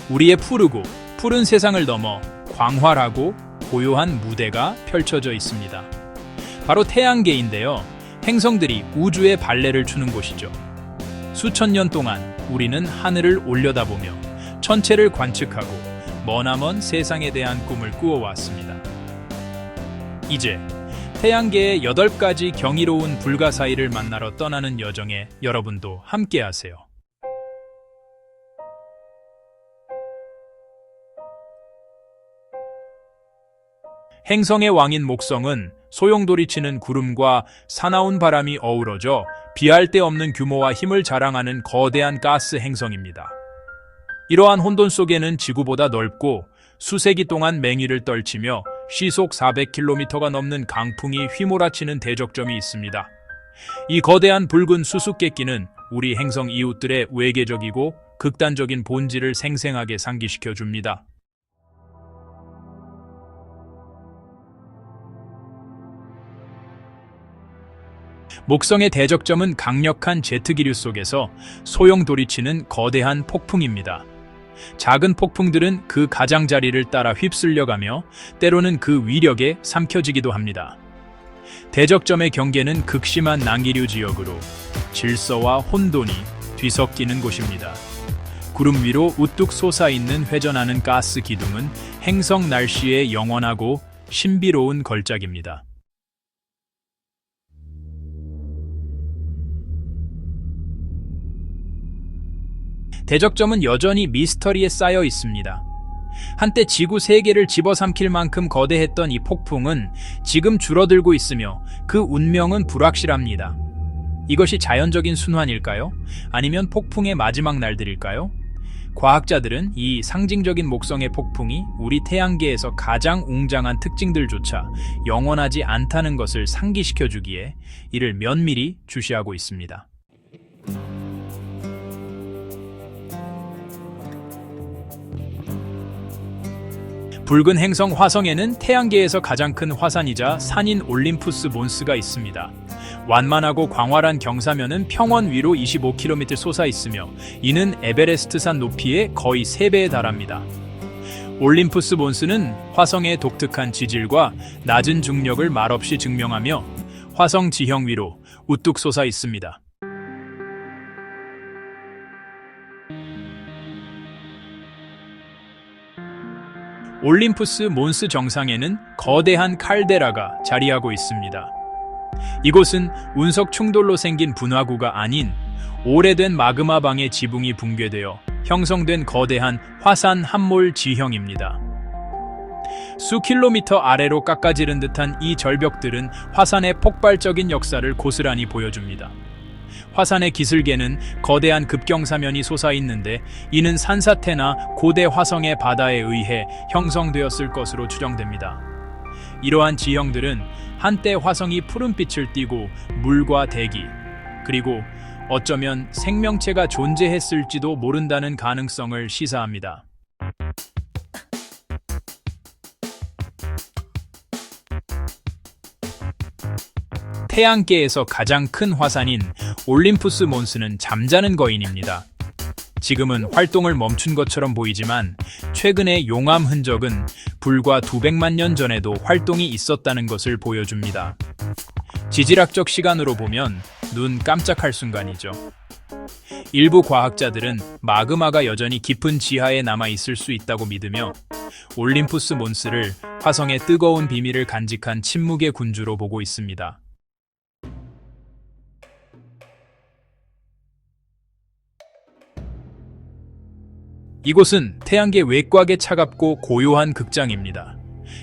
우리의 푸른 세상을 넘어 광활하고 고요한 무대가 펼쳐져 있습니다. 바로 태양계인데요. 행성들이 우주의 발레를 추는 곳이죠. 수천 년 동안 우리는 하늘을 올려다보며 천체를 관측하고 머나먼 세상에 대한 꿈을 꾸어왔습니다. 이제 태양계의 8가지 경이로운 불가사의를 만나러 떠나는 여정에 여러분도 함께하세요. 행성의 왕인 목성은 소용돌이치는 구름과 사나운 바람이 어우러져 비할 데 없는 규모와 힘을 자랑하는 거대한 가스 행성입니다. 이러한 혼돈 속에는 지구보다 넓고 수세기 동안 맹위를 떨치며 시속 400km가 넘는 강풍이 휘몰아치는 대적점이 있습니다. 이 거대한 붉은 수수께끼는 우리 행성 이웃들의 외계적이고 극단적인 본질을 생생하게 상기시켜 줍니다. 목성의 대적점은 강력한 제트기류 속에서 소용돌이치는 거대한 폭풍입니다. 작은 폭풍들은 그 가장자리를 따라 휩쓸려가며 때로는 그 위력에 삼켜지기도 합니다. 대적점의 경계는 극심한 난기류 지역으로 질서와 혼돈이 뒤섞이는 곳입니다. 구름 위로 우뚝 솟아있는 회전하는 가스 기둥은 행성 날씨의 영원하고 신비로운 걸작입니다. 대적점은 여전히 미스터리에 쌓여 있습니다. 한때 지구 3개를 집어삼킬 만큼 거대했던 이 폭풍은 지금 줄어들고 있으며 그 운명은 불확실합니다. 이것이 자연적인 순환일까요? 아니면 폭풍의 마지막 날들일까요? 과학자들은 이 상징적인 목성의 폭풍이 우리 태양계에서 가장 웅장한 특징들조차 영원하지 않다는 것을 상기시켜주기에 이를 면밀히 주시하고 있습니다. 붉은 행성 화성에는 태양계에서 가장 큰 화산이자 산인 올림푸스 몬스가 있습니다. 완만하고 광활한 경사면은 평원 위로 25km 솟아 있으며 이는 에베레스트산 높이의 거의 3배에 달합니다. 올림푸스 몬스는 화성의 독특한 지질과 낮은 중력을 말없이 증명하며 화성 지형 위로 우뚝 솟아 있습니다. 올림푸스 몬스 정상에는 거대한 칼데라가 자리하고 있습니다. 이곳은 운석 충돌로 생긴 분화구가 아닌 오래된 마그마방의 지붕이 붕괴되어 형성된 거대한 화산 함몰 지형입니다. 수 킬로미터 아래로 깎아지른 듯한 이 절벽들은 화산의 폭발적인 역사를 고스란히 보여줍니다. 화산의 기슭에는 거대한 급경사면이 솟아있는데 이는 산사태나 고대 화성의 바다에 의해 형성되었을 것으로 추정됩니다. 이러한 지형들은 한때 화성이 푸른빛을 띠고 물과 대기, 그리고 어쩌면 생명체가 존재했을지도 모른다는 가능성을 시사합니다. 태양계에서 가장 큰 화산인 올림푸스 몬스는 잠자는 거인입니다. 지금은 활동을 멈춘 것처럼 보이지만 최근의 용암 흔적은 불과 200만 년 전에도 활동이 있었다는 것을 보여줍니다. 지질학적 시간으로 보면 눈 깜짝할 순간이죠. 일부 과학자들은 마그마가 여전히 깊은 지하에 남아있을 수 있다고 믿으며 올림푸스 몬스를 화성의 뜨거운 비밀을 간직한 침묵의 군주로 보고 있습니다. 이곳은 태양계 외곽의 차갑고 고요한 극장입니다.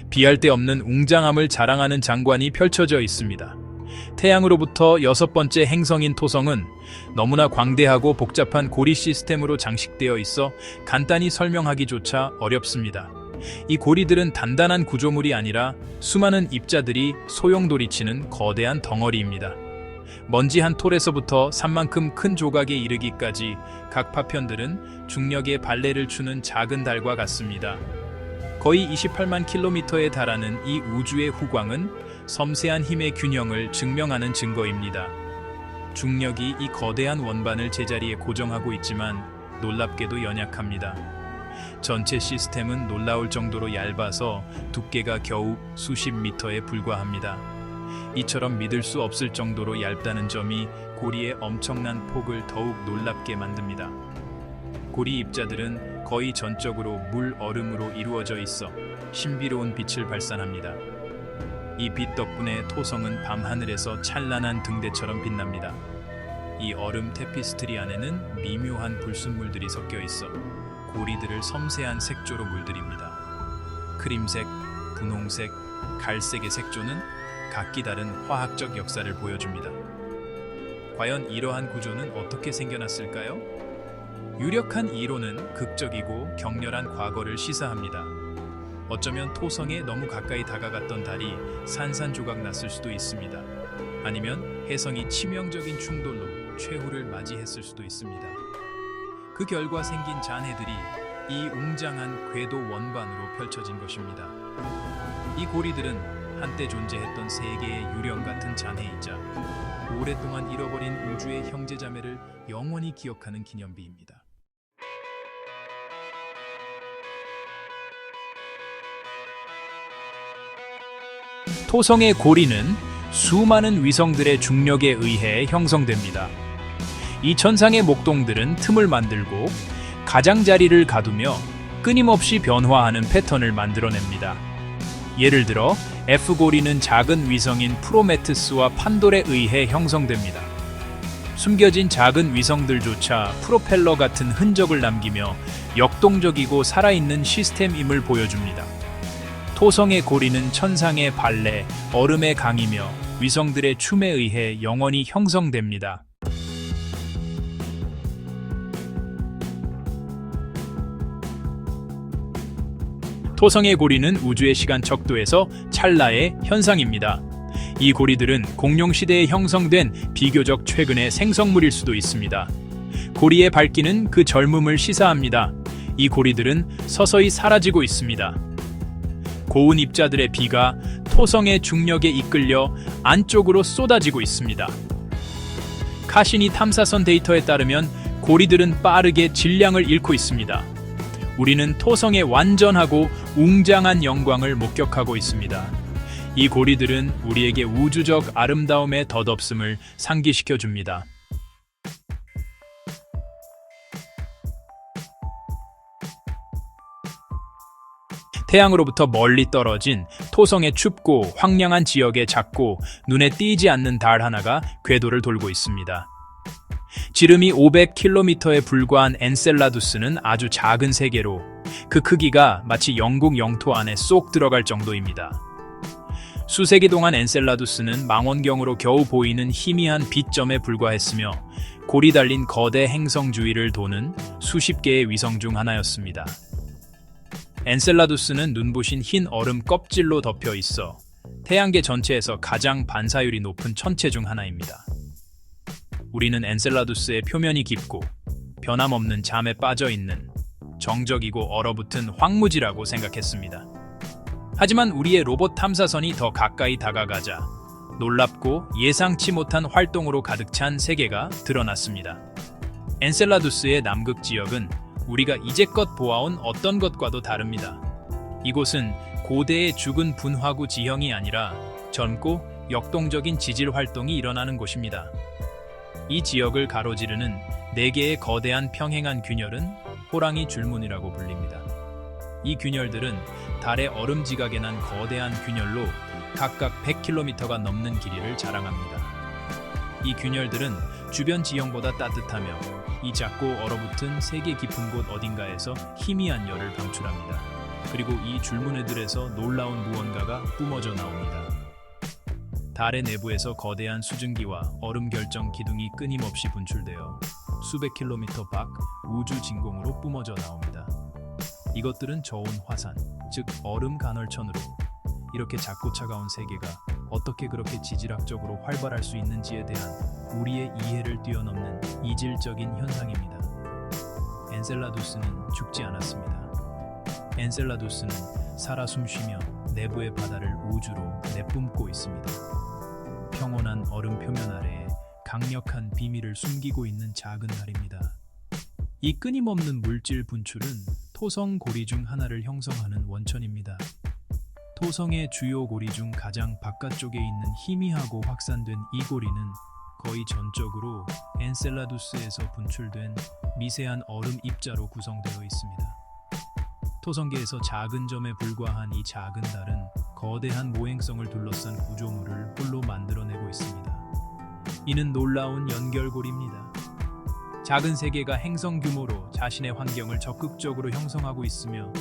비할 데 없는 웅장함을 자랑하는 장관이 펼쳐져 있습니다. 태양으로부터 6번째 행성인 토성은 너무나 광대하고 복잡한 고리 시스템으로 장식되어 있어 간단히 설명하기조차 어렵습니다. 이 고리들은 단단한 구조물이 아니라 수많은 입자들이 소용돌이치는 거대한 덩어리입니다. 먼지 한 톨에서부터 산만큼 큰 조각에 이르기까지 각 파편들은 중력의 발레를 추는 작은 달과 같습니다. 거의 28만 킬로미터에 달하는 이 우주의 후광은 섬세한 힘의 균형을 증명하는 증거입니다. 중력이 이 거대한 원반을 제자리에 고정하고 있지만 놀랍게도 연약합니다. 전체 시스템은 놀라울 정도로 얇아서 두께가 겨우 수십 미터에 불과합니다. 이처럼 믿을 수 없을 정도로 얇다는 점이 고리의 엄청난 폭을 더욱 놀랍게 만듭니다. 고리 입자들은 거의 전적으로 물 얼음으로 이루어져 있어 신비로운 빛을 발산합니다. 이 빛 덕분에 토성은 밤하늘에서 찬란한 등대처럼 빛납니다. 이 얼음 테피스트리 안에는 미묘한 불순물들이 섞여 있어 고리들을 섬세한 색조로 물들입니다. 크림색, 분홍색, 갈색의 색조는 각기 다른 화학적 역사를 보여줍니다. 과연 이러한 구조는 어떻게 생겨났을까요? 유력한 이론은 극적이고 격렬한 과거를 시사합니다. 어쩌면 토성에 너무 가까이 다가갔던 달이 산산조각 났을 수도 있습니다. 아니면 혜성이 치명적인 충돌로 최후를 맞이했을 수도 있습니다. 그 결과 생긴 잔해들이 이 웅장한 궤도 원반으로 펼쳐진 것입니다. 이 고리들은 한때 존재했던 세계의 유령 같은 잔해이자 오랫동안 잃어버린 우주의 형제자매를 영원히 기억하는 기념비입니다. 토성의 고리는 수많은 위성들의 중력에 의해 형성됩니다. 이 천상의 목동들은 틈을 만들고 가장자리를 가두며 끊임없이 변화하는 패턴을 만들어냅니다. 예를 들어 F고리는 작은 위성인 프로메테스와 판돌에 의해 형성됩니다. 숨겨진 작은 위성들조차 프로펠러 같은 흔적을 남기며 역동적이고 살아있는 시스템임을 보여줍니다. 토성의 고리는 천상의 발레, 얼음의 강이며 위성들의 춤에 의해 영원히 형성됩니다. 토성의 고리는 우주의 시간 척도에서 찰나의 현상입니다. 이 고리들은 공룡시대에 형성된 비교적 최근의 생성물일 수도 있습니다. 고리의 밝기는 그 젊음을 시사합니다. 이 고리들은 서서히 사라지고 있습니다. 고운 입자들의 비가 토성의 중력에 이끌려 안쪽으로 쏟아지고 있습니다. 카시니 탐사선 데이터에 따르면 고리들은 빠르게 질량을 잃고 있습니다. 우리는 토성의 완전하고 웅장한 영광을 목격하고 있습니다. 이 고리들은 우리에게 우주적 아름다움의 덧없음을 상기시켜 줍니다. 태양으로부터 멀리 떨어진 토성의 춥고 황량한 지역의 작고 눈에 띄지 않는 달 하나가 궤도를 돌고 있습니다. 지름이 500km에 불과한 엔셀라두스는 아주 작은 세계로 그 크기가 마치 영국 영토 안에 쏙 들어갈 정도입니다. 수세기 동안 엔셀라두스는 망원경으로 겨우 보이는 희미한 빛점에 불과했으며 골이 달린 거대 행성 주위를 도는 수십 개의 위성 중 하나였습니다. 엔셀라두스는 눈부신 흰 얼음 껍질로 덮여 있어 태양계 전체에서 가장 반사율이 높은 천체 중 하나입니다. 우리는 엔셀라두스의 표면이 깊고 변함없는 잠에 빠져 있는 정적이고 얼어붙은 황무지라고 생각했습니다. 하지만 우리의 로봇 탐사선이 더 가까이 다가가자 놀랍고 예상치 못한 활동으로 가득 찬 세계가 드러났습니다. 엔셀라두스의 남극 지역은 우리가 이제껏 보아온 어떤 것과도 다릅니다. 이곳은 고대의 죽은 분화구 지형이 아니라 젊고 역동적인 지질 활동이 일어나는 곳입니다. 이 지역을 가로지르는 4개의 거대한 평행한 균열은 호랑이 줄무늬라고 불립니다. 이 균열들은 달의 얼음 지각에 난 거대한 균열로 각각 100km가 넘는 길이를 자랑합니다. 이 균열들은 주변 지형보다 따뜻하며 이 작고 얼어붙은 세계 깊은 곳 어딘가에서 희미한 열을 방출합니다. 그리고 이 줄무늬들에서 놀라운 무언가가 뿜어져 나옵니다. 달의 내부에서 거대한 수증기와 얼음 결정 기둥이 끊임없이 분출되어 수백 킬로미터 밖 우주 진공으로 뿜어져 나옵니다. 이것들은 저온 화산, 즉 얼음 간헐천으로 이렇게 작고 차가운 세계가 어떻게 그렇게 지질학적으로 활발할 수 있는지에 대한 우리의 이해를 뛰어넘는 이질적인 현상입니다. 엔셀라두스는 죽지 않았습니다. 엔셀라두스는 살아 숨쉬며 내부의 바다를 우주로 내뿜고 있습니다. 평온한 얼음 표면 아래에 강력한 비밀을 숨기고 있는 작은 달입니다. 이 끊임없는 물질 분출은 토성 고리 중 하나를 형성하는 원천입니다. 토성의 주요 고리 중 가장 바깥쪽에 있는 희미하고 확산된 이 고리는 거의 전적으로 엔셀라두스에서 분출된 미세한 얼음 입자로 구성되어 있습니다. 토성계에서 작은 점에 불과한 이 작은 달은 거대한 모행성을 둘러싼 구조물을 홀로 만들어내고 있습니다. 이는 놀라운 연결고리입니다. 작은 세계가 행성 규모로 자신의 환경을 적극적으로 형성하고 있으며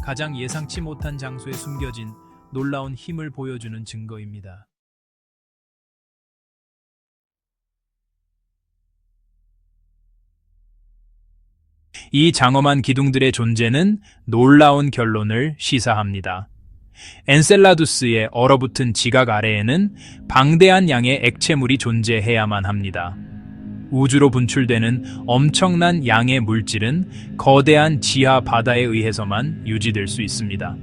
가장 예상치 못한 장소에 숨겨진 놀라운 힘을 보여주는 증거입니다. 이 장엄한 기둥들의 존재는 놀라운 결론을 시사합니다. 엔셀라두스의 얼어붙은 지각 아래에는 방대한 양의 액체물이 존재해야만 합니다. 우주로 분출되는 엄청난 양의 물질은 거대한 지하 바다에 의해서만 유지될 수 있습니다.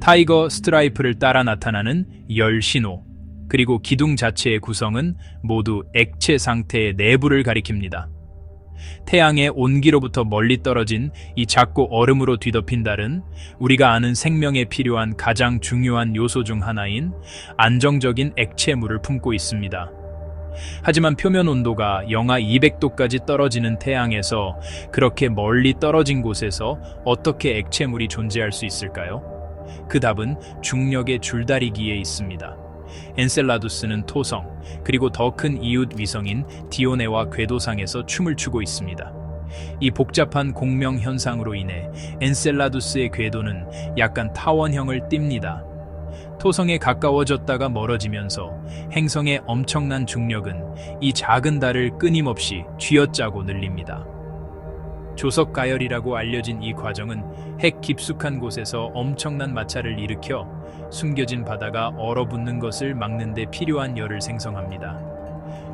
타이거 스트라이프를 따라 나타나는 열 신호, 그리고 기둥 자체의 구성은 모두 액체 상태의 내부를 가리킵니다. 태양의 온기로부터 멀리 떨어진 이 작고 얼음으로 뒤덮인 달은 우리가 아는 생명에 필요한 가장 중요한 요소 중 하나인 안정적인 액체물을 품고 있습니다. 하지만 표면 온도가 영하 200도까지 떨어지는 태양에서 그렇게 멀리 떨어진 곳에서 어떻게 액체물이 존재할 수 있을까요? 그 답은 중력의 줄다리기에 있습니다. 엔셀라두스는 토성, 그리고 더 큰 이웃 위성인 디오네와 궤도상에서 춤을 추고 있습니다. 이 복잡한 공명 현상으로 인해 엔셀라두스의 궤도는 약간 타원형을 띱니다. 토성에 가까워졌다가 멀어지면서 행성의 엄청난 중력은 이 작은 달을 끊임없이 쥐어짜고 늘립니다. 조석 가열이라고 알려진 이 과정은 핵 깊숙한 곳에서 엄청난 마찰을 일으켜 숨겨진 바다가 얼어붙는 것을 막는 데 필요한 열을 생성합니다.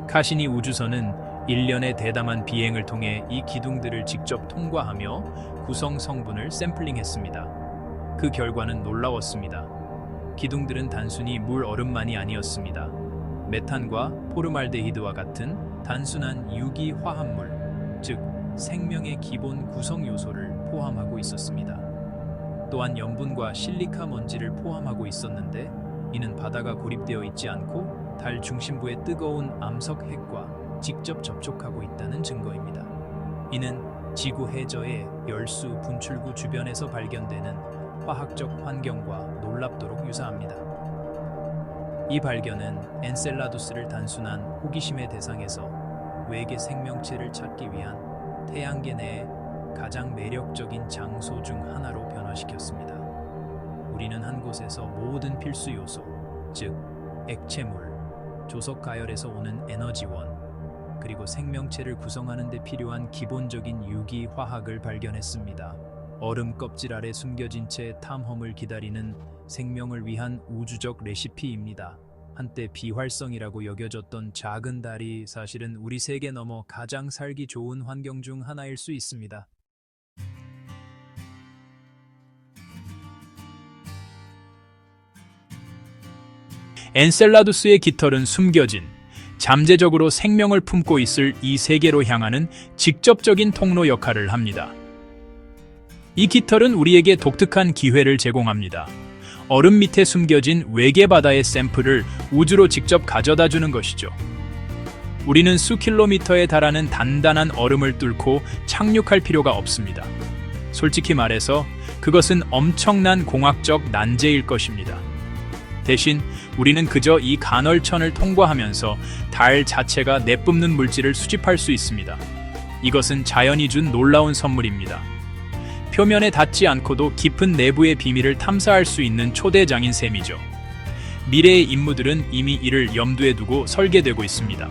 카시니 우주선은 일련의 대담한 비행을 통해 이 기둥들을 직접 통과하며 구성 성분을 샘플링했습니다. 그 결과는 놀라웠습니다. 기둥들은 단순히 물 얼음만이 아니었습니다. 메탄과 포르말데히드와 같은 단순한 유기 화합물, 즉 생명의 기본 구성 요소를 포함하고 있었습니다. 또한 염분과 실리카 먼지를 포함하고 있었는데 이는 바다가 고립되어 있지 않고 달 중심부의 뜨거운 암석 핵과 직접 접촉하고 있다는 증거입니다. 이는 지구 해저의 열수 분출구 주변에서 발견되는 화학적 환경과 놀랍도록 유사합니다. 이 발견은 엔셀라두스를 단순한 호기심의 대상에서 외계 생명체를 찾기 위한 태양계 내의 가장 매력적인 장소 중 하나로 변화시켰습니다. 우리는 한 곳에서 모든 필수 요소, 즉 액체물, 조석 가열에서 오는 에너지원, 그리고 생명체를 구성하는 데 필요한 기본적인 유기 화학을 발견했습니다. 얼음 껍질 아래 숨겨진 채 탐험을 기다리는 생명을 위한 우주적 레시피입니다. 한때 비활성이라고 여겨졌던 작은 달이 사실은 우리 세계 넘어 가장 살기 좋은 환경 중 하나일 수 있습니다. 엔셀라두스의 깃털은 숨겨진, 잠재적으로 생명을 품고 있을 이 세계로 향하는 직접적인 통로 역할을 합니다. 이 깃털은 우리에게 독특한 기회를 제공합니다. 얼음 밑에 숨겨진 외계 바다의 샘플을 우주로 직접 가져다 주는 것이죠. 우리는 수킬로미터에 달하는 단단한 얼음을 뚫고 착륙할 필요가 없습니다. 솔직히 말해서 그것은 엄청난 공학적 난제일 것입니다. 대신 우리는 그저 이 간헐천을 통과하면서 달 자체가 내뿜는 물질을 수집할 수 있습니다. 이것은 자연이 준 놀라운 선물입니다. 표면에 닿지 않고도 깊은 내부의 비밀을 탐사할 수 있는 초대장인 셈이죠. 미래의 임무들은 이미 이를 염두에 두고 설계되고 있습니다.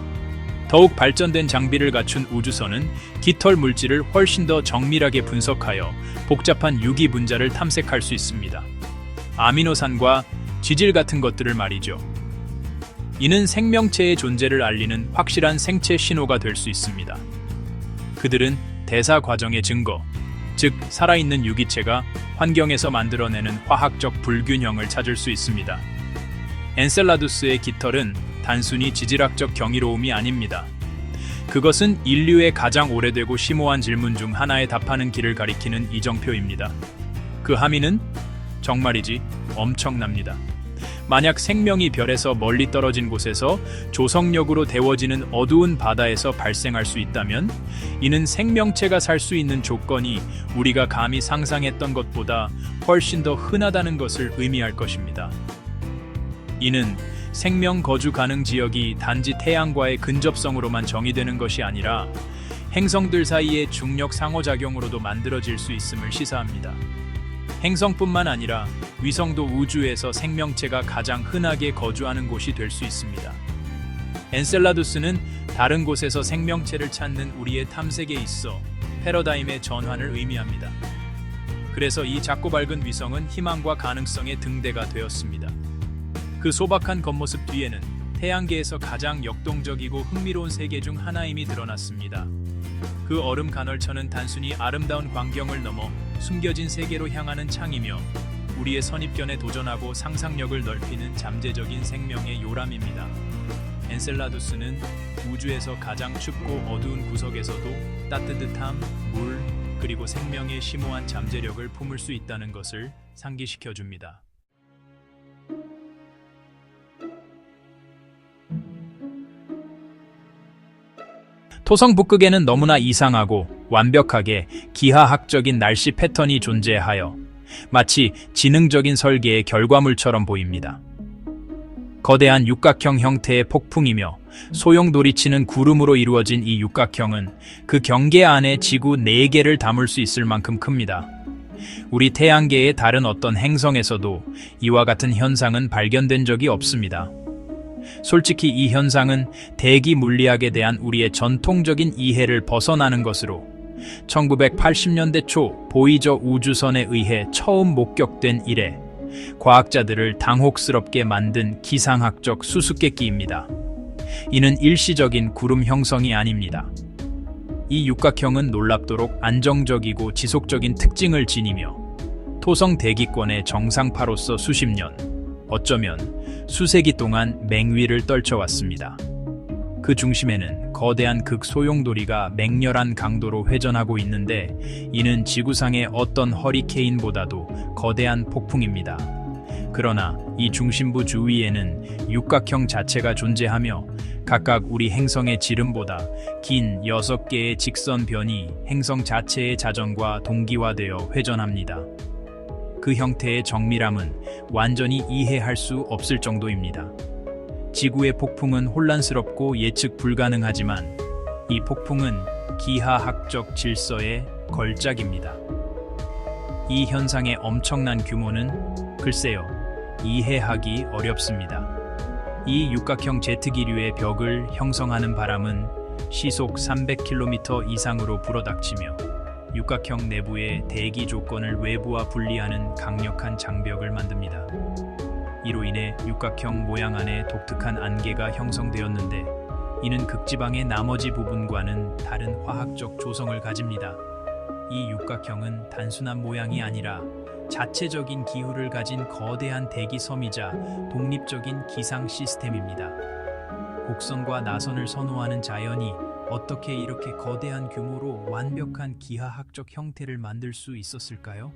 더욱 발전된 장비를 갖춘 우주선은 깃털 물질을 훨씬 더 정밀하게 분석하여 복잡한 유기 분자를 탐색할 수 있습니다. 아미노산과 지질 같은 것들을 말이죠. 이는 생명체의 존재를 알리는 확실한 생체 신호가 될 수 있습니다. 그들은 대사 과정의 증거, 즉 살아있는 유기체가 환경에서 만들어내는 화학적 불균형을 찾을 수 있습니다. 엔셀라두스의 깃털은 단순히 지질학적 경이로움이 아닙니다. 그것은 인류의 가장 오래되고 심오한 질문 중 하나에 답하는 길을 가리키는 이정표입니다. 그 함의는 정말이지 엄청납니다. 만약 생명이 별에서 멀리 떨어진 곳에서 조성력으로 데워지는 어두운 바다에서 발생할 수 있다면, 이는 생명체가 살 수 있는 조건이 우리가 감히 상상했던 것보다 훨씬 더 흔하다는 것을 의미할 것입니다. 이는 생명 거주 가능 지역이 단지 태양과의 근접성으로만 정의되는 것이 아니라 행성들 사이의 중력 상호작용으로도 만들어질 수 있음을 시사합니다. 행성뿐만 아니라 위성도 우주에서 생명체가 가장 흔하게 거주하는 곳이 될 수 있습니다. 엔셀라두스는 다른 곳에서 생명체를 찾는 우리의 탐색에 있어 패러다임의 전환을 의미합니다. 그래서 이 작고 밝은 위성은 희망과 가능성의 등대가 되었습니다. 그 소박한 겉모습 뒤에는 태양계에서 가장 역동적이고 흥미로운 세계 중 하나임이 드러났습니다. 그 얼음 간헐천은 단순히 아름다운 광경을 넘어 숨겨진 세계로 향하는 창이며, 우리의 선입견에 도전하고 상상력을 넓히는 잠재적인 생명의 요람입니다. 엔셀라두스는 우주에서 가장 춥고 어두운 구석에서도 따뜻함, 물, 그리고 생명의 심오한 잠재력을 품을 수 있다는 것을 상기시켜 줍니다. 토성 북극에는 너무나 이상하고 완벽하게 기하학적인 날씨 패턴이 존재하여 마치 지능적인 설계의 결과물처럼 보입니다. 거대한 육각형 형태의 폭풍이며 소용돌이치는 구름으로 이루어진 이 육각형은 그 경계 안에 지구 4개를 담을 수 있을 만큼 큽니다. 우리 태양계의 다른 어떤 행성에서도 이와 같은 현상은 발견된 적이 없습니다. 솔직히 이 현상은 대기 물리학에 대한 우리의 전통적인 이해를 벗어나는 것으로 1980년대 초 보이저 우주선에 의해 처음 목격된 이래 과학자들을 당혹스럽게 만든 기상학적 수수께끼입니다. 이는 일시적인 구름 형성이 아닙니다. 이 육각형은 놀랍도록 안정적이고 지속적인 특징을 지니며 토성 대기권의 정상파로서 수십 년, 어쩌면 수세기 동안 맹위를 떨쳐왔습니다. 그 중심에는 거대한 극소용돌이가 맹렬한 강도로 회전하고 있는데, 이는 지구상의 어떤 허리케인보다도 거대한 폭풍입니다. 그러나 이 중심부 주위에는 육각형 자체가 존재하며 각각 우리 행성의 지름보다 긴 6개의 직선변이 행성 자체의 자전과 동기화되어 회전합니다. 그 형태의 정밀함은 완전히 이해할 수 없을 정도입니다. 지구의 폭풍은 혼란스럽고 예측 불가능하지만 이 폭풍은 기하학적 질서의 걸작입니다. 이 현상의 엄청난 규모는 글쎄요, 이해하기 어렵습니다. 이 육각형 제트기류의 벽을 형성하는 바람은 시속 300km 이상으로 불어닥치며 육각형 내부의 대기 조건을 외부와 분리하는 강력한 장벽을 만듭니다. 이로 인해 육각형 모양 안에 독특한 안개가 형성되었는데, 이는 극지방의 나머지 부분과는 다른 화학적 조성을 가집니다. 이 육각형은 단순한 모양이 아니라 자체적인 기후를 가진 거대한 대기섬이자 독립적인 기상 시스템입니다. 곡선과 나선을 선호하는 자연이 어떻게 이렇게 거대한 규모로 완벽한 기하학적 형태를 만들 수 있었을까요?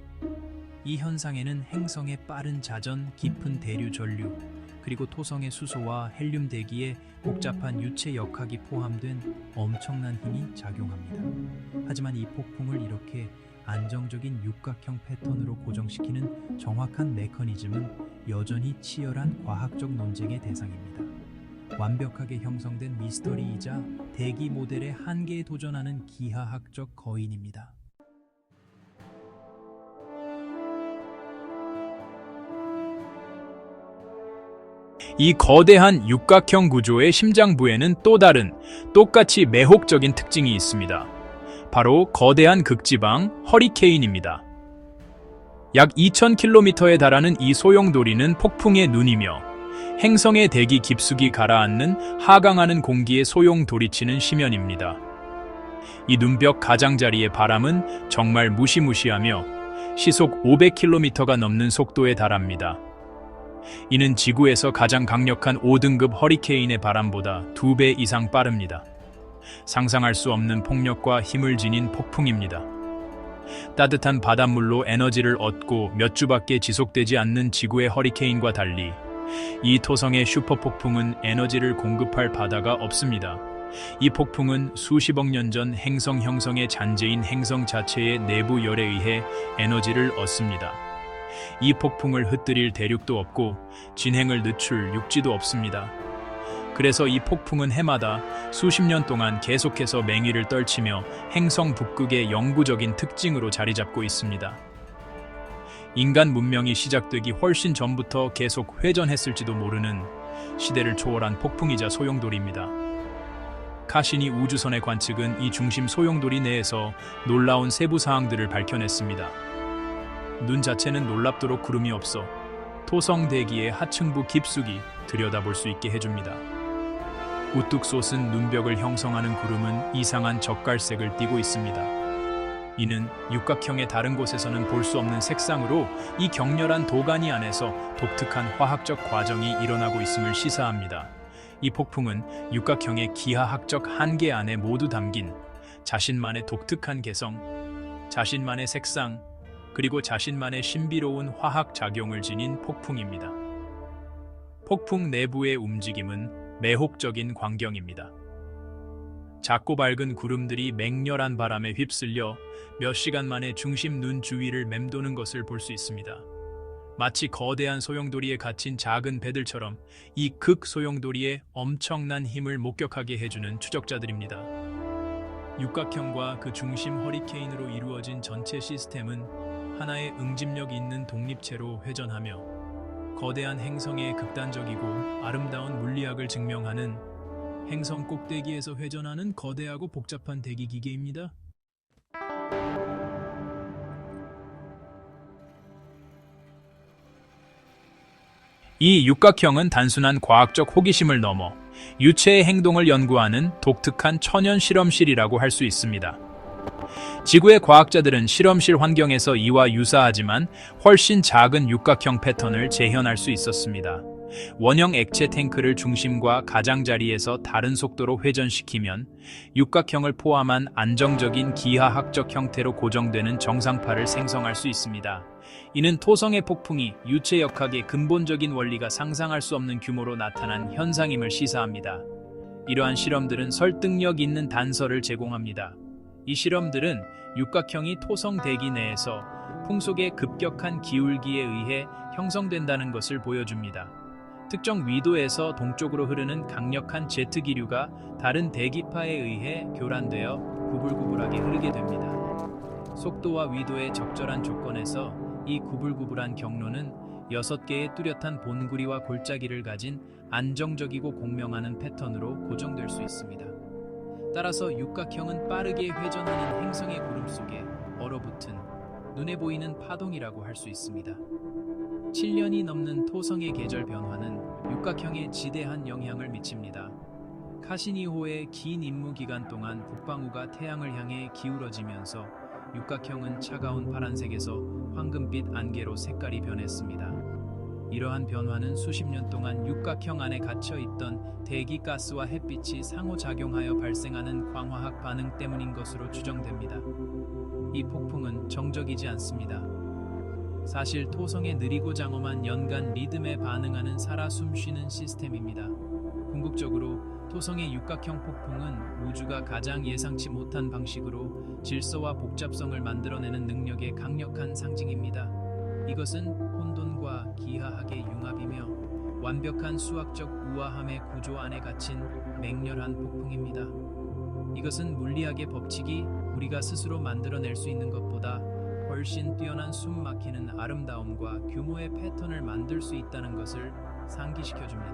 이 현상에는 행성의 빠른 자전, 깊은 대류 전류, 그리고 토성의 수소와 헬륨 대기에 복잡한 유체 역학이 포함된 엄청난 힘이 작용합니다. 하지만 이 폭풍을 이렇게 안정적인 육각형 패턴으로 고정시키는 정확한 메커니즘은 여전히 치열한 과학적 논쟁의 대상입니다. 완벽하게 형성된 미스터리이자 대기 모델의 한계에 도전하는 기하학적 거인입니다. 이 거대한 육각형 구조의 심장부에는 또 다른, 똑같이 매혹적인 특징이 있습니다. 바로 거대한 극지방 허리케인입니다. 약 2000km에 달하는 이 소용돌이는 폭풍의 눈이며 행성의 대기 깊숙이 가라앉는 하강하는 공기에 소용돌이치는 심연입니다. 이 눈벽 가장자리의 바람은 정말 무시무시하며 시속 500km가 넘는 속도에 달합니다. 이는 지구에서 가장 강력한 5등급 허리케인의 바람보다 2배 이상 빠릅니다. 상상할 수 없는 폭력과 힘을 지닌 폭풍입니다. 따뜻한 바닷물로 에너지를 얻고 몇 주밖에 지속되지 않는 지구의 허리케인과 달리 이 토성의 슈퍼폭풍은 에너지를 공급할 바다가 없습니다. 이 폭풍은 수십억 년 전 행성 형성의 잔재인 행성 자체의 내부 열에 의해 에너지를 얻습니다. 이 폭풍을 흩뜨릴 대륙도 없고 진행을 늦출 육지도 없습니다. 그래서 이 폭풍은 해마다 수십 년 동안 계속해서 맹위를 떨치며 행성 북극의 영구적인 특징으로 자리 잡고 있습니다. 인간 문명이 시작되기 훨씬 전부터 계속 회전했을지도 모르는 시대를 초월한 폭풍이자 소용돌이입니다. 카시니 우주선의 관측은 이 중심 소용돌이 내에서 놀라운 세부 사항들을 밝혀냈습니다. 눈 자체는 놀랍도록 구름이 없어 토성 대기의 하층부 깊숙이 들여다볼 수 있게 해줍니다. 우뚝 솟은 눈벽을 형성하는 구름은 이상한 젓갈색을 띠고 있습니다. 이는 육각형의 다른 곳에서는 볼 수 없는 색상으로 이 격렬한 도가니 안에서 독특한 화학적 과정이 일어나고 있음을 시사합니다. 이 폭풍은 육각형의 기하학적 한계 안에 모두 담긴 자신만의 독특한 개성, 자신만의 색상, 그리고 자신만의 신비로운 화학 작용을 지닌 폭풍입니다. 폭풍 내부의 움직임은 매혹적인 광경입니다. 작고 밝은 구름들이 맹렬한 바람에 휩쓸려 몇 시간 만에 중심 눈 주위를 맴도는 것을 볼 수 있습니다. 마치 거대한 소용돌이에 갇힌 작은 배들처럼 이 극소용돌이의 엄청난 힘을 목격하게 해주는 추적자들입니다. 육각형과 그 중심 허리케인으로 이루어진 전체 시스템은 하나의 응집력 있는 독립체로 회전하며 거대한 행성의 극단적이고 아름다운 물리학을 증명하는 행성 꼭대기에서 회전하는 거대하고 복잡한 대기 기계입니다. 이 육각형은 단순한 과학적 호기심을 넘어 유체의 행동을 연구하는 독특한 천연 실험실이라고 할 수 있습니다. 지구의 과학자들은 실험실 환경에서 이와 유사하지만 훨씬 작은 육각형 패턴을 재현할 수 있었습니다. 원형 액체 탱크를 중심과 가장자리에서 다른 속도로 회전시키면 육각형을 포함한 안정적인 기하학적 형태로 고정되는 정상파를 생성할 수 있습니다. 이는 토성의 폭풍이 유체역학의 근본적인 원리가 상상할 수 없는 규모로 나타난 현상임을 시사합니다. 이러한 실험들은 설득력 있는 단서를 제공합니다. 이 실험들은 육각형이 토성 대기 내에서 풍속의 급격한 기울기에 의해 형성된다는 것을 보여줍니다. 특정 위도에서 동쪽으로 흐르는 강력한 제트 기류가 다른 대기파에 의해 교란되어 구불구불하게 흐르게 됩니다. 속도와 위도의 적절한 조건에서 이 구불구불한 경로는 6개의 뚜렷한 본구리와 골짜기를 가진 안정적이고 공명하는 패턴으로 고정될 수 있습니다. 따라서 육각형은 빠르게 회전하는 행성의 구름 속에 얼어붙은 눈에 보이는 파동이라고 할 수 있습니다. 7년이 넘는 토성의 계절 변화는 육각형에 지대한 영향을 미칩니다. 카시니호의 긴 임무 기간 동안 북방우가 태양을 향해 기울어지면서 육각형은 차가운 파란색에서 황금빛 안개로 색깔이 변했습니다. 이러한 변화는 수십 년 동안 육각형 안에 갇혀 있던 대기 가스와 햇빛이 상호작용하여 발생하는 광화학 반응 때문인 것으로 추정됩니다. 이 폭풍은 정적이지 않습니다. 사실 토성의 느리고 장엄한 연간 리듬에 반응하는 살아 숨쉬는 시스템입니다. 궁극적으로 토성의 육각형 폭풍은 우주가 가장 예상치 못한 방식으로 질서와 복잡성을 만들어내는 능력의 강력한 상징입니다. 이것은 혼돈과 기하학의 융합이며 완벽한 수학적 우아함의 구조 안에 갇힌 맹렬한 폭풍입니다. 이것은 물리학의 법칙이 우리가 스스로 만들어낼 수 있는 것보다 훨씬 뛰어난 숨 막히는 아름다움과 규모의 패턴을 만들 수 있다는 것을 상기시켜줍니다.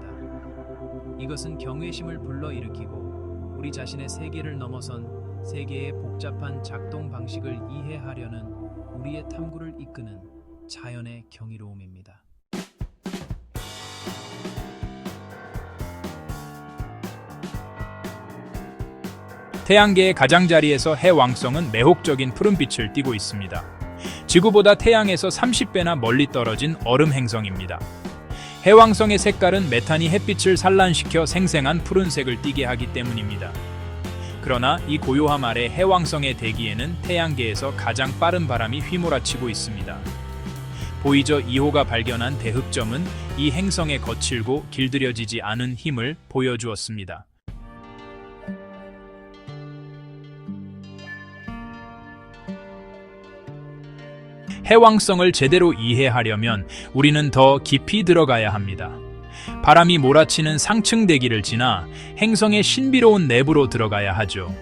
이것은 경외심을 불러일으키고 우리 자신의 세계를 넘어선 세계의 복잡한 작동 방식을 이해하려는 우리의 탐구를 이끄는 자연의 경이로움입니다. 태양계의 가장자리에서 해왕성은 매혹적인 푸른빛을 띠고 있습니다. 지구보다 태양에서 30배나 멀리 떨어진 얼음 행성입니다. 해왕성의 색깔은 메탄이 햇빛을 산란시켜 생생한 푸른색을 띠게 하기 때문입니다. 그러나 이 고요함 아래 해왕성의 대기에는 태양계에서 가장 빠른 바람이 휘몰아치고 있습니다. 보이저 2호가 발견한 대흑점은 이 행성의 거칠고 길들여지지 않은 힘을 보여주었습니다. 해왕성을 제대로 이해하려면 우리는 더 깊이 들어가야 합니다. 바람이 몰아치는 상층 대기를 지나 행성의 신비로운 내부로 들어가야 하죠.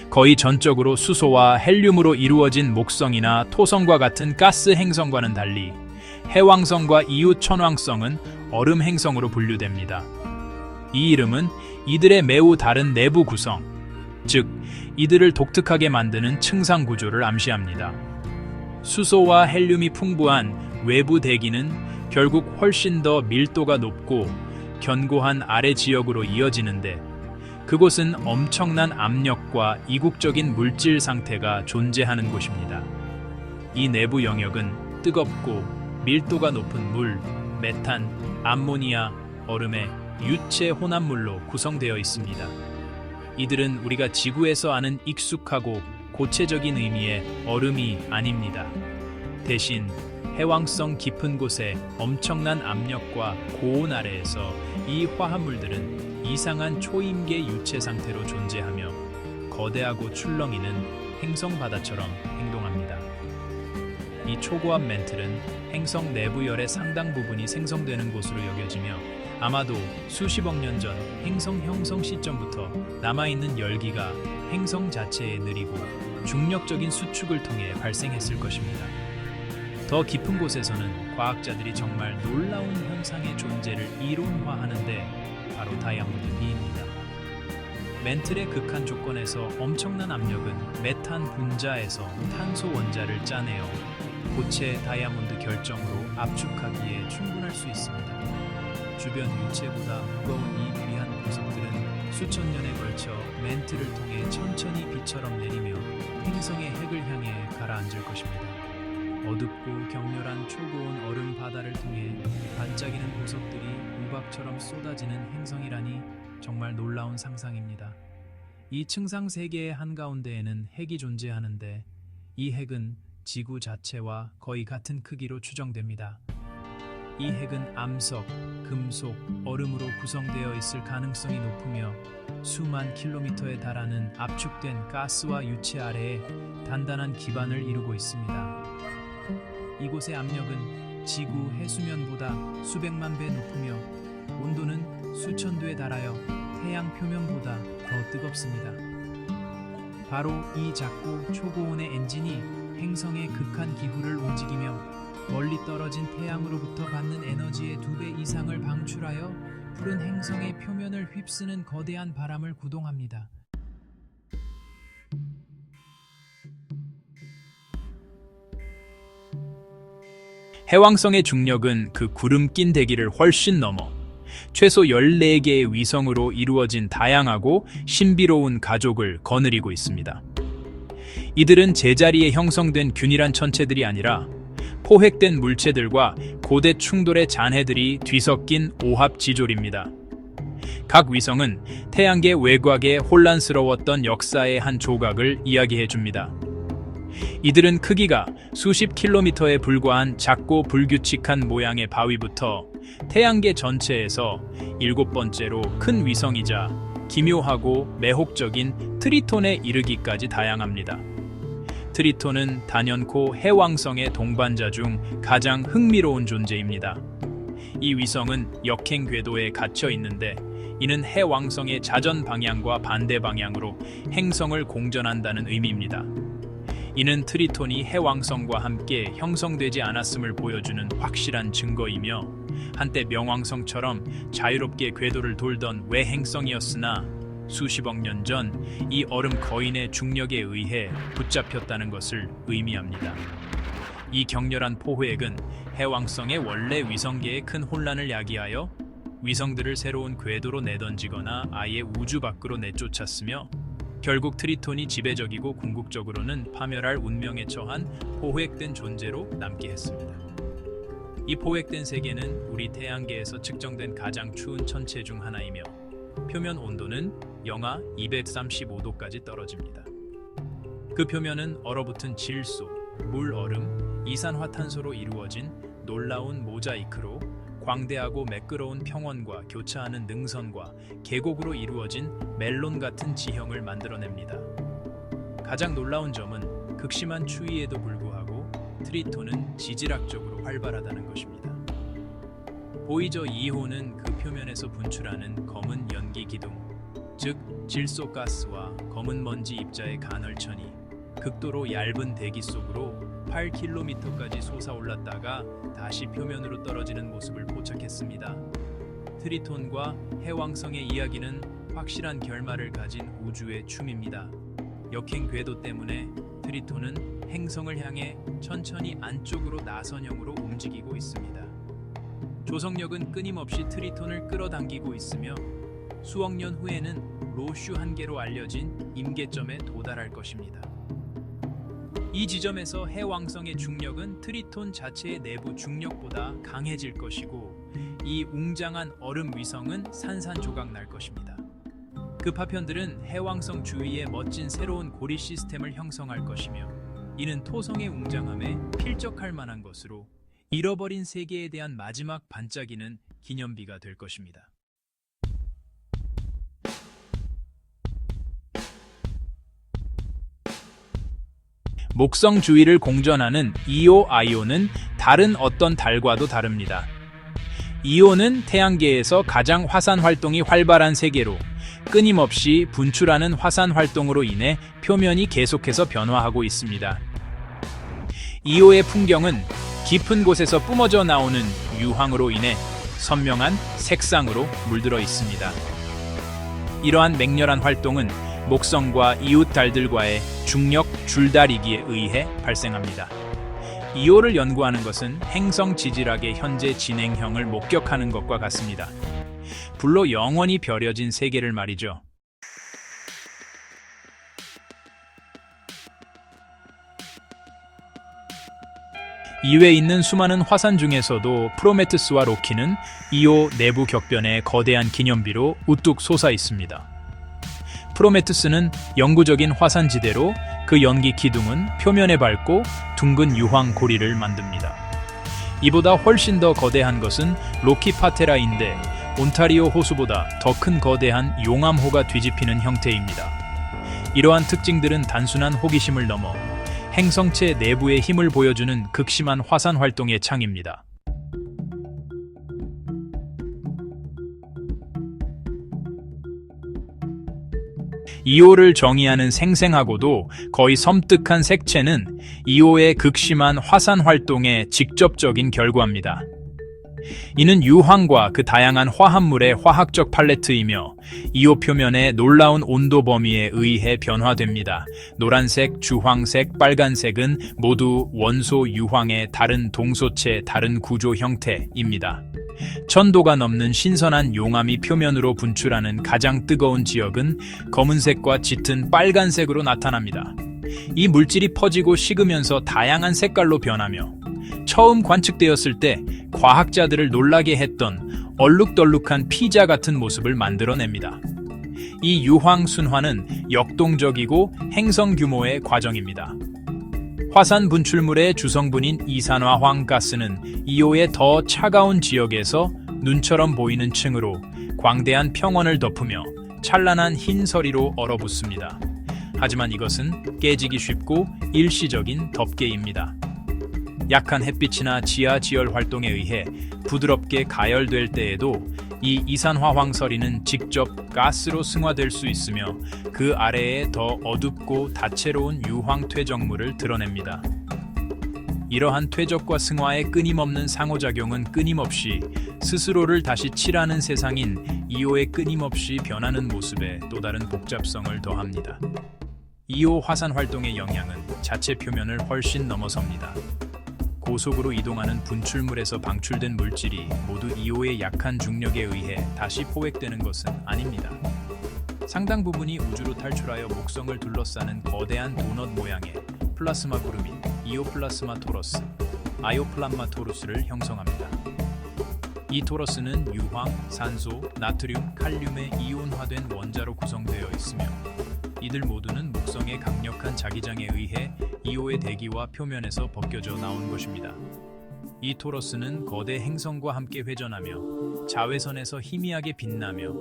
거의 전적으로 수소와 헬륨으로 이루어진 목성이나 토성과 같은 가스 행성과는 달리 해왕성과 이웃 천왕성은 얼음 행성으로 분류됩니다. 이 이름은 이들의 매우 다른 내부 구성, 즉 이들을 독특하게 만드는 층상 구조를 암시합니다. 수소와 헬륨이 풍부한 외부 대기는 결국 훨씬 더 밀도가 높고 견고한 아래 지역으로 이어지는데, 그곳은 엄청난 압력과 이국적인 물질 상태가 존재하는 곳입니다. 이 내부 영역은 뜨겁고 밀도가 높은 물, 메탄, 암모니아, 얼음의 유체 혼합물로 구성되어 있습니다. 이들은 우리가 지구에서 아는 익숙하고 고체적인 의미의 얼음이 아닙니다. 대신 해왕성 깊은 곳에 엄청난 압력과 고온 아래에서 이 화합물들은 이상한 초임계 유체 상태로 존재하며 거대하고 출렁이는 행성 바다처럼 행동합니다. 이 초고압 멘틀은 행성 내부열의 상당 부분이 생성되는 곳으로 여겨지며 아마도 수십억 년 전 행성 형성 시점부터 남아있는 열기가 행성 자체에 느리고 중력적인 수축을 통해 발생했을 것입니다. 더 깊은 곳에서는 과학자들이 정말 놀라운 현상의 존재를 이론화하는데 바로 다이아몬드 B입니다. 멘틀의 극한 조건에서 엄청난 압력은 메탄 분자에서 탄소 원자를 짜내어 고체 다이아몬드 결정으로 압축하기에 충분할 수 있습니다. 주변 유체보다 무거운 이 귀한 보석들은 수천 년에 걸쳐 멘틀을 통해 천천히 비처럼 내리며 행성의 핵을 향해 가라앉을 것입니다. 어둡고 격렬한 초고온 얼음 바다를 통해 반짝이는 보석들이 우박처럼 쏟아지는 행성이라니 정말 놀라운 상상입니다. 이 층상 세계의 한가운데에는 핵이 존재하는데 이 핵은 지구 자체와 거의 같은 크기로 추정됩니다. 이 핵은 암석, 금속, 얼음으로 구성되어 있을 가능성이 높으며 수만 킬로미터에 달하는 압축된 가스와 유체 아래에 단단한 기반을 이루고 있습니다. 이곳의 압력은 지구 해수면보다 수백만 배 높으며 온도는 수천 도에 달하여 태양 표면보다 더 뜨겁습니다. 바로 이 작고 초고온의 엔진이 행성의 극한 기후를 움직이며 멀리 떨어진 태양으로부터 받는 에너지의 2배 이상을 방출하여 푸른 행성의 표면을 휩쓰는 거대한 바람을 구동합니다. 해왕성의 중력은 그 구름 낀 대기를 훨씬 넘어 최소 14개의 위성으로 이루어진 다양하고 신비로운 가족을 거느리고 있습니다. 이들은 제자리에 형성된 균일한 천체들이 아니라 포획된 물체들과 고대 충돌의 잔해들이 뒤섞인 오합지졸입니다. 각 위성은 태양계 외곽의 혼란스러웠던 역사의 한 조각을 이야기해줍니다. 이들은 크기가 수십 킬로미터에 불과한 작고 불규칙한 모양의 바위부터 태양계 전체에서 7번째로 큰 위성이자 기묘하고 매혹적인 트리톤에 이르기까지 다양합니다. 트리톤은 단연코 해왕성의 동반자 중 가장 흥미로운 존재입니다. 이 위성은 역행 궤도에 갇혀 있는데 이는 해왕성의 자전 방향과 반대 방향으로 행성을 공전한다는 의미입니다. 이는 트리톤이 해왕성과 함께 형성되지 않았음을 보여주는 확실한 증거이며 한때 명왕성처럼 자유롭게 궤도를 돌던 외행성이었으나 수십억 년 전 이 얼음 거인의 중력에 의해 붙잡혔다는 것을 의미합니다. 이 격렬한 포획은 해왕성의 원래 위성계에 큰 혼란을 야기하여 위성들을 새로운 궤도로 내던지거나 아예 우주 밖으로 내쫓았으며 결국 트리톤이 지배적이고 궁극적으로는 파멸할 운명에 처한 포획된 존재로 남게 했습니다. 이 포획된 세계는 우리 태양계에서 측정된 가장 추운 천체 중 하나이며 표면 온도는 영하 235도까지 떨어집니다. 그 표면은 얼어붙은 질소, 물 얼음, 이산화탄소로 이루어진 놀라운 모자이크로 광대하고 매끄러운 평원과 교차하는 능선과 계곡으로 이루어진 멜론 같은 지형을 만들어냅니다. 가장 놀라운 점은 극심한 추위에도 불구하고 트리톤은 지질학적으로 활발하다는 것입니다. 보이저 2호는 그 표면에서 분출하는 검은 연기 기둥, 즉 질소가스와 검은 먼지 입자의 간헐천이 극도로 얇은 대기 속으로 8km까지 솟아올랐다가 다시 표면으로 떨어지는 모습을 포착했습니다. 트리톤과 해왕성의 이야기는 확실한 결말을 가진 우주의 춤입니다. 역행 궤도 때문에 트리톤은 행성을 향해 천천히 안쪽으로 나선형으로 움직이고 있습니다. 조성력은 끊임없이 트리톤을 끌어당기고 있으며 수억 년 후에는 로슈 한계로 알려진 임계점에 도달할 것입니다. 이 지점에서 해왕성의 중력은 트리톤 자체의 내부 중력보다 강해질 것이고 이 웅장한 얼음 위성은 산산조각 날 것입니다. 그 파편들은 해왕성 주위에 멋진 새로운 고리 시스템을 형성할 것이며 이는 토성의 웅장함에 필적할 만한 것으로 잃어버린 세계에 대한 마지막 반짝이는 기념비가 될 것입니다. 목성 주위를 공전하는 이오 아이오는 다른 어떤 달과도 다릅니다. 이오는 태양계에서 가장 화산 활동이 활발한 세계로 끊임없이 분출하는 화산 활동으로 인해 표면이 계속해서 변화하고 있습니다. 이오의 풍경은 깊은 곳에서 뿜어져 나오는 유황으로 인해 선명한 색상으로 물들어 있습니다. 이러한 맹렬한 활동은 목성과 이웃 달들과의 중력 줄다리기에 의해 발생합니다. 이오를 연구하는 것은 행성 지질학의 현재 진행형을 목격하는 것과 같습니다. 불로 영원히 벼려진 세계를 말이죠. 이외에 있는 수많은 화산 중에서도 프로메테스와 로키는 이오 내부 격변의 거대한 기념비로 우뚝 솟아 있습니다. 프로메테스는 영구적인 화산지대로 그 연기 기둥은 표면에 밟고 둥근 유황 고리를 만듭니다. 이보다 훨씬 더 거대한 것은 로키 파테라인데 온타리오 호수보다 더 큰 거대한 용암호가 뒤집히는 형태입니다. 이러한 특징들은 단순한 호기심을 넘어 행성체 내부의 힘을 보여주는 극심한 화산 활동의 창입니다. 이오를 정의하는 생생하고도 거의 섬뜩한 색채는 이오의 극심한 화산 활동의 직접적인 결과입니다. 이는 유황과 그 다양한 화합물의 화학적 팔레트이며 이오 표면의 놀라운 온도 범위에 의해 변화됩니다. 노란색, 주황색, 빨간색은 모두 원소 유황의 다른 동소체, 다른 구조 형태입니다. 1000도가 넘는 신선한 용암이 표면으로 분출하는 가장 뜨거운 지역은 검은색과 짙은 빨간색으로 나타납니다. 이 물질이 퍼지고 식으면서 다양한 색깔로 변하며 처음 관측되었을 때 과학자들을 놀라게 했던 얼룩덜룩한 피자 같은 모습을 만들어냅니다. 이 유황 순환은 역동적이고 행성 규모의 과정입니다. 화산 분출물의 주성분인 이산화황가스는 이오의 더 차가운 지역에서 눈처럼 보이는 층으로 광대한 평원을 덮으며 찬란한 흰 서리로 얼어붙습니다. 하지만 이것은 깨지기 쉽고 일시적인 덮개입니다. 약한 햇빛이나 지하 지열 활동에 의해 부드럽게 가열될 때에도 이 이산화황서리는 직접 가스로 승화될 수 있으며 그 아래에 더 어둡고 다채로운 유황 퇴적물을 드러냅니다. 이러한 퇴적과 승화의 끊임없는 상호작용은 끊임없이 스스로를 다시 칠하는 세상인 이오의 끊임없이 변하는 모습에 또 다른 복잡성을 더합니다. 이오 화산 활동의 영향은 자체 표면을 훨씬 넘어섭니다. 고속으로 이동하는 분출물에서 방출된 물질이 모두 이오의 약한 중력에 의해 다시 포획되는 것은 아닙니다. 상당 부분이 우주로 탈출하여 목성을 둘러싸는 거대한 도넛 모양의 플라스마 구름인 이오플라스마 토러스, 아이오플람마 토루스를 형성합니다. 이 토러스는 유황, 산소, 나트륨, 칼륨의 이온화된 원자로 구성되어 있으며 이들 모두는 목성의 강력한 자기장에 의해 이오의 대기와 표면에서 벗겨져 나온 것입니다. 이 토러스는 거대 행성과 함께 회전하며 자외선에서 희미하게 빛나며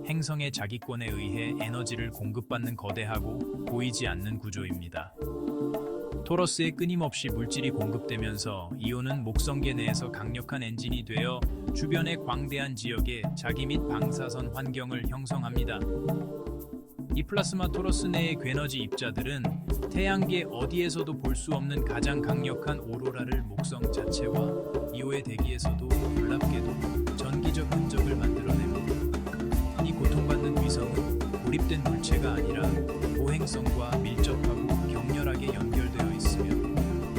행성의 자기권에 의해 에너지를 공급받는 거대하고 보이지 않는 구조입니다. 토러스에 끊임없이 물질이 공급되면서 이온은 목성계 내에서 강력한 엔진이 되어 주변의 광대한 지역에 자기 및 방사선 환경을 형성합니다. 이 플라스마 토러스 내의 괴너지 입자들은 태양계 어디에서도 볼 수 없는 가장 강력한 오로라를 목성 자체와 이오의 대기에서도 놀랍게도 전기적 흔적을 만들어냅니다. 이 고통받는 위성은 고립된 물체가 아니라 고행성과 밀접하고 격렬하게 연결되어 있으며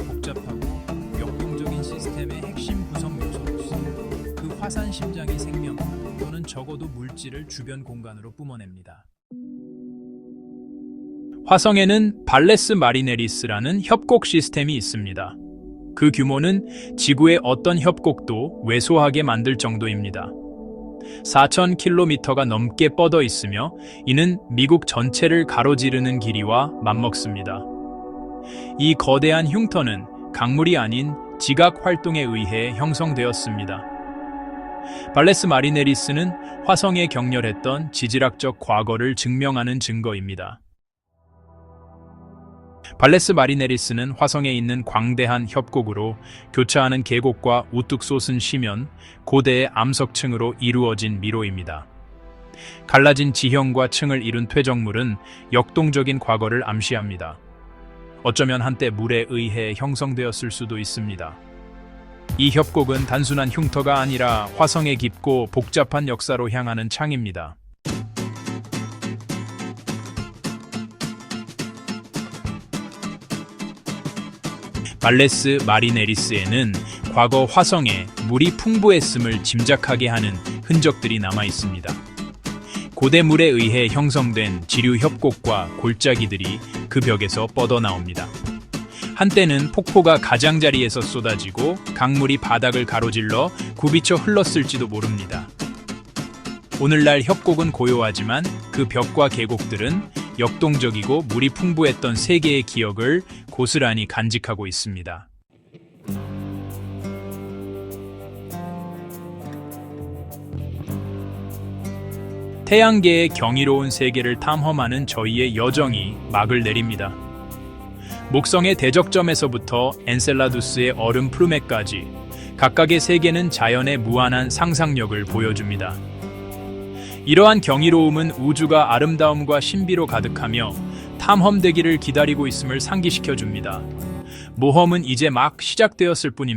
복잡하고 역동적인 시스템의 핵심 구성 요소로서 그 화산 심장이 생명 또는 적어도 물질을 주변 공간으로 뿜어냅니다. 화성에는 발레스 마리네리스라는 협곡 시스템이 있습니다. 그 규모는 지구의 어떤 협곡도 왜소하게 만들 정도입니다. 4,000km가 넘게 뻗어 있으며 이는 미국 전체를 가로지르는 길이와 맞먹습니다. 이 거대한 흉터는 강물이 아닌 지각 활동에 의해 형성되었습니다. 발레스 마리네리스는 화성에 격렬했던 지질학적 과거를 증명하는 증거입니다. 발레스 마리네리스는 화성에 있는 광대한 협곡으로 교차하는 계곡과 우뚝 솟은 시면, 고대의 암석층으로 이루어진 미로입니다. 갈라진 지형과 층을 이룬 퇴적물은 역동적인 과거를 암시합니다. 어쩌면 한때 물에 의해 형성되었을 수도 있습니다. 이 협곡은 단순한 흉터가 아니라 화성의 깊고 복잡한 역사로 향하는 창입니다. 발레스 마리네리스에는 과거 화성에 물이 풍부했음을 짐작하게 하는 흔적들이 남아 있습니다. 고대 물에 의해 형성된 지류 협곡과 골짜기들이 그 벽에서 뻗어나옵니다. 한때는 폭포가 가장자리에서 쏟아지고 강물이 바닥을 가로질러 굽이쳐 흘렀을지도 모릅니다. 오늘날 협곡은 고요하지만 그 벽과 계곡들은 역동적이고 물이 풍부했던 세계의 기억을 고스란히 간직하고 있습니다. 태양계의 경이로운 세계를 탐험하는 저희의 여정이 막을 내립니다. 목성의 대적점에서부터 엔셀라두스의 얼음 플루메까지 각각의 세계는 자연의 무한한 상상력을 보여줍니다. 이러한 경이로움은 우주가 아름다움과 신비로 가득하며 탐험되기를 기다리고 있음을 상기시켜 줍니다. 모험은 이제 막 시작되었을 뿐입니다.